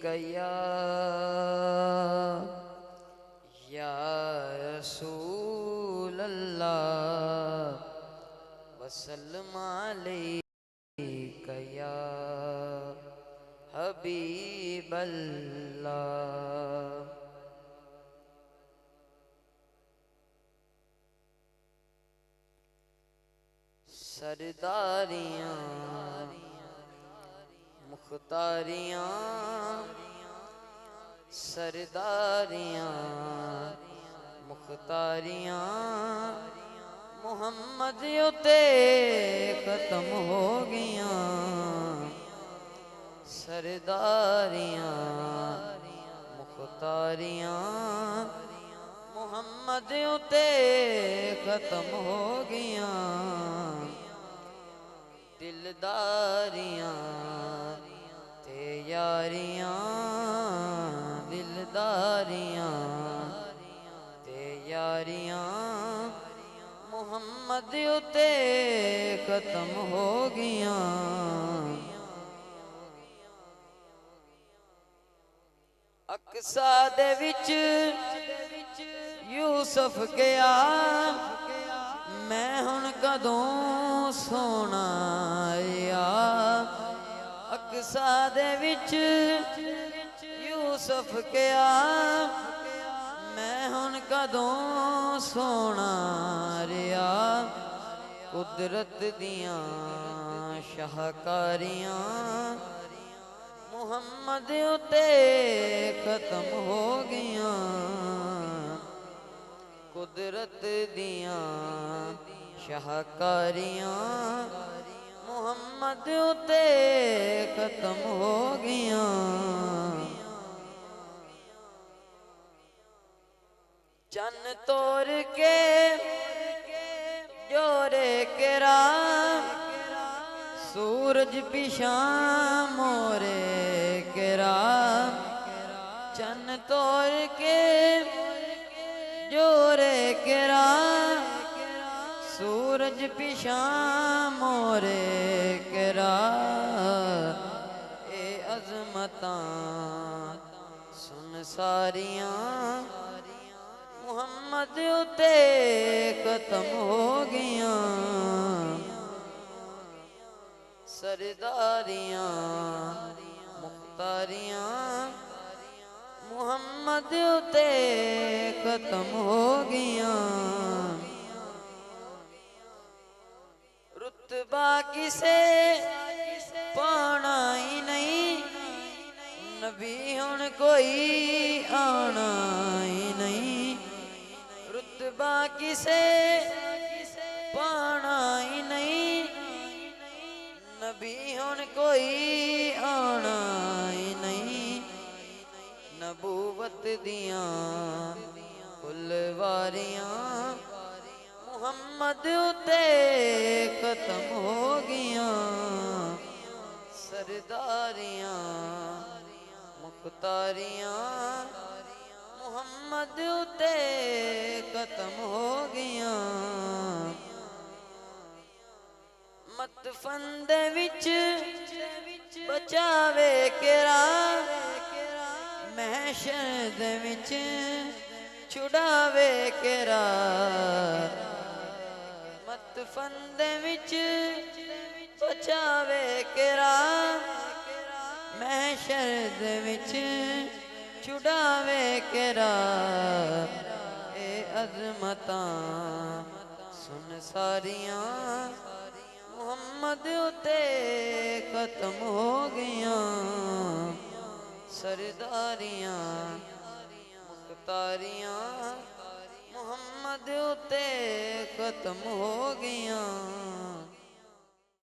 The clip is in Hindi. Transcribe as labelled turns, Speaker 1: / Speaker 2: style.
Speaker 1: कया या रसूल अल्लाह वसल्लम अलैका या हबीब अल्लाह। सरदारियाँ मुख्तारियाँ सरदारियाँ मुख्तारियाँ मोहम्मद उते ख़त्म हो गया। सरदारियाँ मुख्तारियाँ मोहम्मद उते ख़त्म हो गया। दिलदारियाँ ते यारियाँ दिलदारियाँ ते यारियाँ मोहम्मद उते ख़त्म हो गया। अक्सा दे विच यूसुफ गया मैं हुण कदों सोना या। अक्सा दे विच यूसुफ गया मैं हुण कदों सोना रिया। कुदरत दियां शाहकारियां मोहम्मद उते ख़त्म हो गया। कुदरत दियां शाहकारियां मोहम्मद उते ख़त्म हो गया। चन्न तोड़ के जोरे केरा सूरज पिछा मोरे केरा। चन्न तोड़ के जोरे केरा सूरज पिछा मोरे केरा। ए अज़मतां सुन सारियां मोहम्मद उते ख़त्म हो गया। सरदारियाँ मुख्तारियाँ मोहम्मद उते ख़त्म हो गया। रुतबा किसे पाना ही नहीं नबी हुण कोई आना ही नहीं। रुतबा किसे पाना ही नहीं नबी हुण कोई आना ही नहीं। नबूवत दियां फुलवारियां मोहम्मद उते ख़त्म हो गया। सरदारियां मुख्तारियां मोहम्मद उते ख़त्म हो गया। मत फंदे विच बचावे केरा महशर दे विच छुड़ावे केरा। मत फंदे विच बचावे केरा महशर दे विच छुड़ावे केरा। ए अज़मतां सुन सारियां मोहम्मद उते ख़त्म हो गया। सरदारियाँ मुख्तारियाँ मोहम्मद उते ख़त्म हो गया।